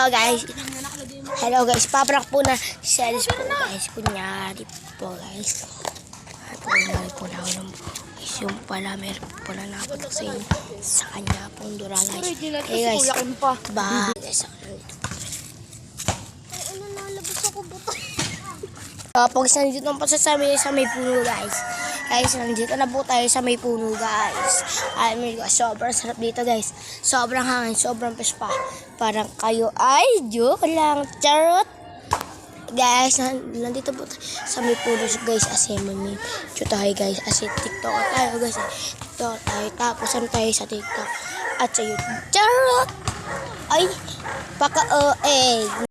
guys. Hello guys. Paprak po na sales po guys. Kunyari po guys. Kunyari po na ako ng guys. Yung pala meron po na napatak sa inyo. Sa kanya pong dura guys. Hey guys. Ba guys. Ano nalabas ako buto? Pag nandito na po sa may puno guys. Guys, nandito na po tayo sa may puno guys. Ay, sobrang sarap dito guys. Sobrang hangin, sobrang pespa. Parang kayo ay joke lang. Charot. Guys, nandito po tayo sa may puno guys. As may tayo guys. As TikTok tayo guys. TikTok tayo. Tapos ano tayo sa TikTok. At sa YouTube. Charot. Ay, paka